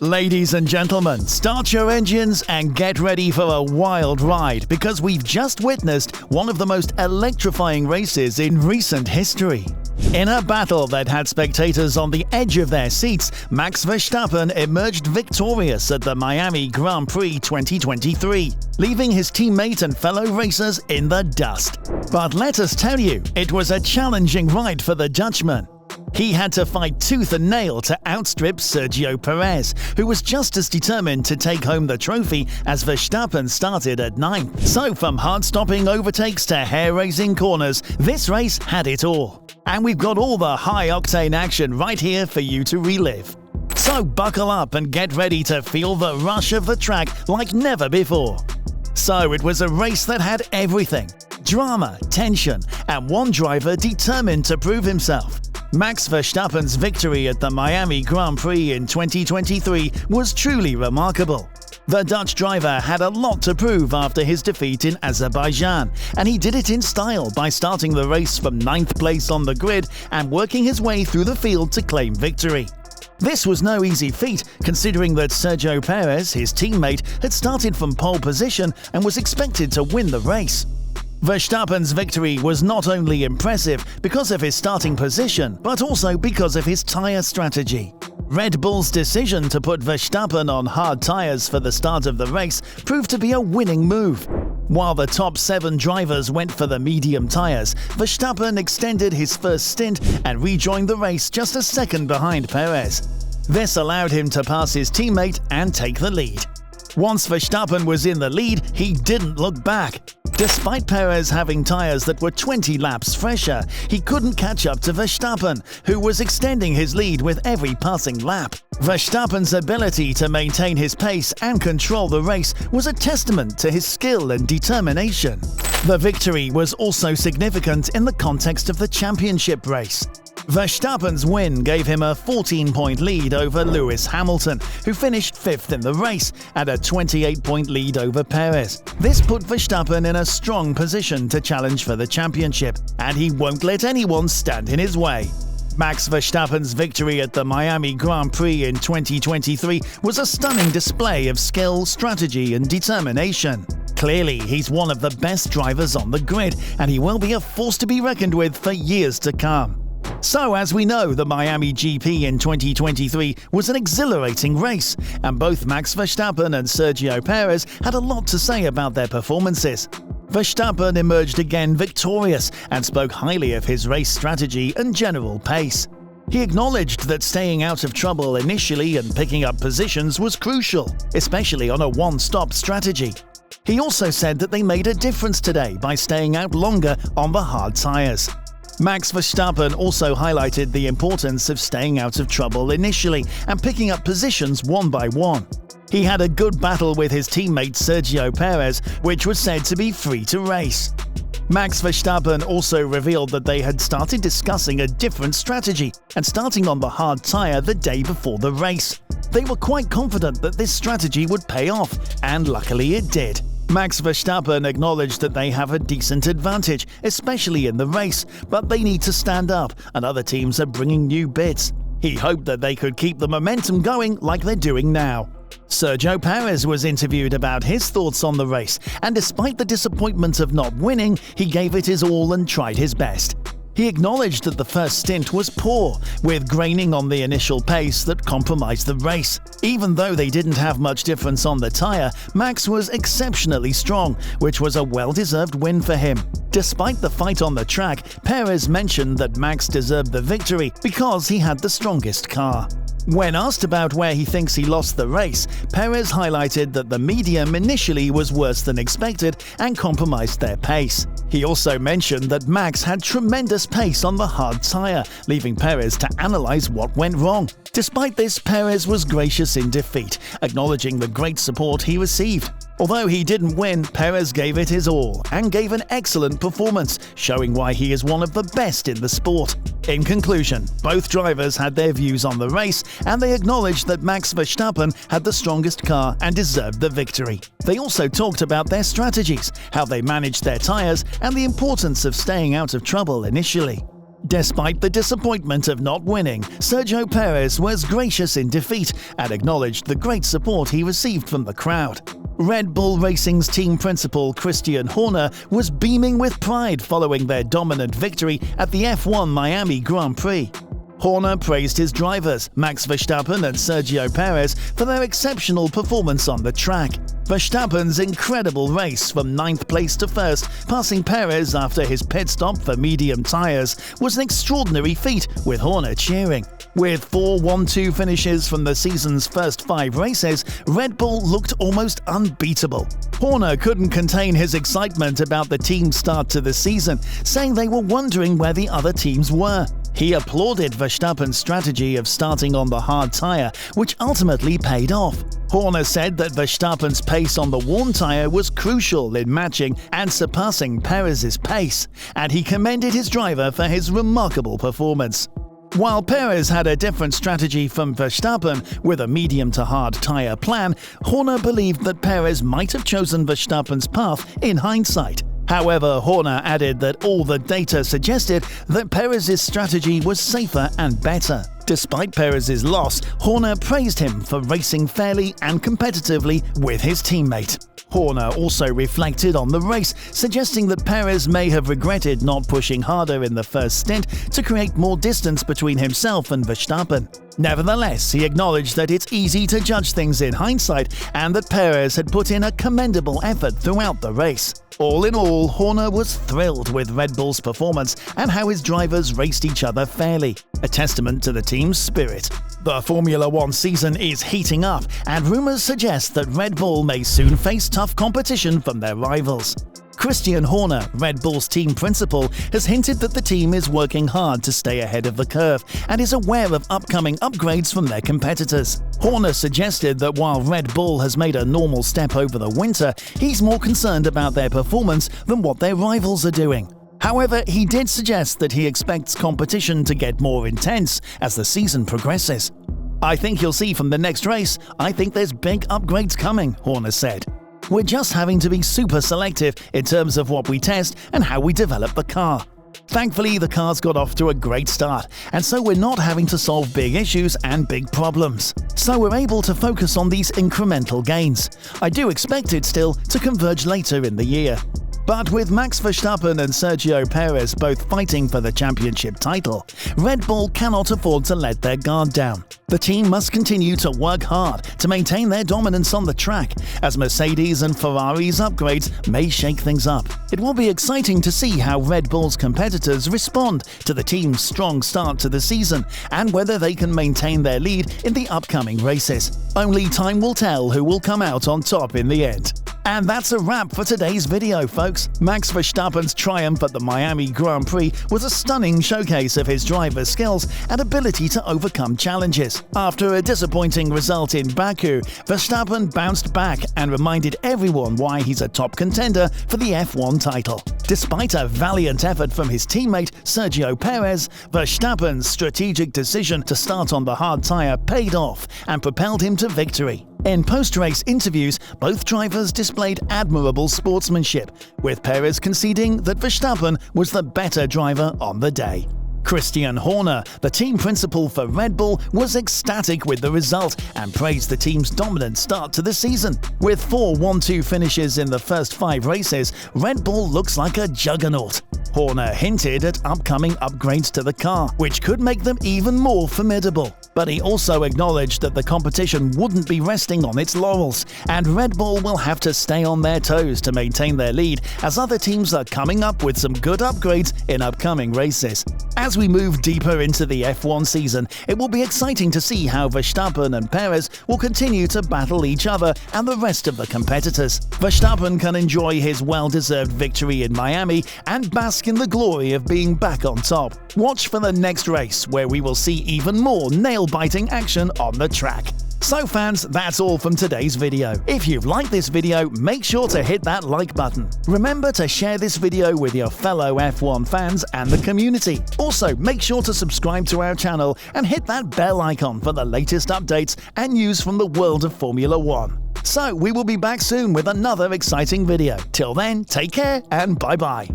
Ladies and gentlemen, start your engines and get ready for a wild ride because we've just witnessed one of the most electrifying races in recent history. In a battle that had spectators on the edge of their seats, Max Verstappen emerged victorious at the Miami Grand Prix 2023, leaving his teammate and fellow racers in the dust. But let us tell you, it was a challenging ride for the Dutchman. He had to fight tooth and nail to outstrip Sergio Perez, who was just as determined to take home the trophy as Verstappen started at 9th. So from hard-stopping overtakes to hair-raising corners, this race had it all. And we've got all the high-octane action right here for you to relive. So buckle up and get ready to feel the rush of the track like never before. So it was a race that had everything: drama, tension, and one driver determined to prove himself. Max Verstappen's victory at the Miami Grand Prix in 2023 was truly remarkable. The Dutch driver had a lot to prove after his defeat in Azerbaijan, and he did it in style by starting the race from 9th place on the grid and working his way through the field to claim victory. This was no easy feat, considering that Sergio Perez, his teammate, had started from pole position and was expected to win the race. Verstappen's victory was not only impressive because of his starting position, but also because of his tyre strategy. Red Bull's decision to put Verstappen on hard tyres for the start of the race proved to be a winning move. While the top 7 drivers went for the medium tyres, Verstappen extended his first stint and rejoined the race just a second behind Perez. This allowed him to pass his teammate and take the lead. Once Verstappen was in the lead, he didn't look back. Despite Perez having tyres that were 20 laps fresher, he couldn't catch up to Verstappen, who was extending his lead with every passing lap. Verstappen's ability to maintain his pace and control the race was a testament to his skill and determination. The victory was also significant in the context of the championship race. Verstappen's win gave him a 14-point lead over Lewis Hamilton, who finished 5th in the race, and a 28-point lead over Perez. This put Verstappen in a strong position to challenge for the championship, and he won't let anyone stand in his way. Max Verstappen's victory at the Miami Grand Prix in 2023 was a stunning display of skill, strategy, and determination. Clearly, he's one of the best drivers on the grid, and he will be a force to be reckoned with for years to come. So, as we know, the Miami GP in 2023 was an exhilarating race, and both Max Verstappen and Sergio Perez had a lot to say about their performances. Verstappen emerged again victorious and spoke highly of his race strategy and general pace. He acknowledged that staying out of trouble initially and picking up positions was crucial, especially on a one-stop strategy. He also said that they made a difference today by staying out longer on the hard tyres. Max Verstappen also highlighted the importance of staying out of trouble initially and picking up positions one by one. He had a good battle with his teammate Sergio Perez, which was said to be free to race. Max Verstappen also revealed that they had started discussing a different strategy and starting on the hard tyre the day before the race. They were quite confident that this strategy would pay off, and luckily it did. Max Verstappen acknowledged that they have a decent advantage, especially in the race, but they need to stand up, and other teams are bringing new bits. He hoped that they could keep the momentum going like they're doing now. Sergio Perez was interviewed about his thoughts on the race, and despite the disappointment of not winning, he gave it his all and tried his best. He acknowledged that the first stint was poor, with graining on the initial pace that compromised the race. Even though they didn't have much difference on the tyre, Max was exceptionally strong, which was a well-deserved win for him. Despite the fight on the track, Perez mentioned that Max deserved the victory because he had the strongest car. When asked about where he thinks he lost the race, Perez highlighted that the medium initially was worse than expected and compromised their pace. He also mentioned that Max had tremendous pace on the hard tyre, leaving Perez to analyze what went wrong. Despite this, Perez was gracious in defeat, acknowledging the great support he received. Although he didn't win, Perez gave it his all and gave an excellent performance, showing why he is one of the best in the sport. In conclusion, both drivers had their views on the race, and they acknowledged that Max Verstappen had the strongest car and deserved the victory. They also talked about their strategies, how they managed their tyres, and the importance of staying out of trouble initially. Despite the disappointment of not winning, Sergio Perez was gracious in defeat and acknowledged the great support he received from the crowd. Red Bull Racing's team principal Christian Horner was beaming with pride following their dominant victory at the F1 Miami Grand Prix. Horner praised his drivers, Max Verstappen and Sergio Perez, for their exceptional performance on the track. Verstappen's incredible race from 9th place to 1st, passing Perez after his pit stop for medium tyres, was an extraordinary feat, with Horner cheering. With 4 1-2 finishes from the season's first 5 races, Red Bull looked almost unbeatable. Horner couldn't contain his excitement about the team's start to the season, saying they were wondering where the other teams were. He applauded Verstappen's strategy of starting on the hard tyre, which ultimately paid off. Horner said that Verstappen's pace on the warm tyre was crucial in matching and surpassing Perez's pace, and he commended his driver for his remarkable performance. While Perez had a different strategy from Verstappen with a medium to hard tyre plan, Horner believed that Perez might have chosen Verstappen's path in hindsight. However, Horner added that all the data suggested that Perez's strategy was safer and better. Despite Perez's loss, Horner praised him for racing fairly and competitively with his teammate. Horner also reflected on the race, suggesting that Perez may have regretted not pushing harder in the first stint to create more distance between himself and Verstappen. Nevertheless, he acknowledged that it's easy to judge things in hindsight and that Perez had put in a commendable effort throughout the race. All in all, Horner was thrilled with Red Bull's performance and how his drivers raced each other fairly, a testament to the team's spirit. The Formula One season is heating up, and rumors suggest that Red Bull may soon face tough competition from their rivals. Christian Horner, Red Bull's team principal, has hinted that the team is working hard to stay ahead of the curve and is aware of upcoming upgrades from their competitors. Horner suggested that while Red Bull has made a normal step over the winter, he's more concerned about their performance than what their rivals are doing. However, he did suggest that he expects competition to get more intense as the season progresses. "I think you'll see from the next race, I think there's big upgrades coming," Horner said. "We're just having to be super selective in terms of what we test and how we develop the car. Thankfully, the car's got off to a great start, and so we're not having to solve big issues and big problems. So we're able to focus on these incremental gains. I do expect it still to converge later in the year." But with Max Verstappen and Sergio Perez both fighting for the championship title, Red Bull cannot afford to let their guard down. The team must continue to work hard to maintain their dominance on the track, as Mercedes and Ferrari's upgrades may shake things up. It will be exciting to see how Red Bull's competitors respond to the team's strong start to the season and whether they can maintain their lead in the upcoming races. Only time will tell who will come out on top in the end. And that's a wrap for today's video, folks. Max Verstappen's triumph at the Miami Grand Prix was a stunning showcase of his driver's skills and ability to overcome challenges. After a disappointing result in Baku, Verstappen bounced back and reminded everyone why he's a top contender for the F1 title. Despite a valiant effort from his teammate Sergio Perez, Verstappen's strategic decision to start on the hard tyre paid off and propelled him to victory. In post-race interviews, both drivers displayed admirable sportsmanship, with Perez conceding that Verstappen was the better driver on the day. Christian Horner, the team principal for Red Bull, was ecstatic with the result and praised the team's dominant start to the season. With 4 1-2 finishes in the first 5 races, Red Bull looks like a juggernaut. Horner hinted at upcoming upgrades to the car, which could make them even more formidable. But he also acknowledged that the competition wouldn't be resting on its laurels, and Red Bull will have to stay on their toes to maintain their lead as other teams are coming up with some good upgrades in upcoming races. As we move deeper into the F1 season, it will be exciting to see how Verstappen and Perez will continue to battle each other and the rest of the competitors. Verstappen can enjoy his well-deserved victory in Miami and bask in the glory of being back on top. Watch for the next race, where we will see even more nail-biting action on the track. So fans, that's all from today's video. If you've liked this video, make sure to hit that like button. Remember to share this video with your fellow F1 fans and the community. Also, make sure to subscribe to our channel and hit that bell icon for the latest updates and news from the world of Formula One. So, we will be back soon with another exciting video. Till then, take care and bye-bye.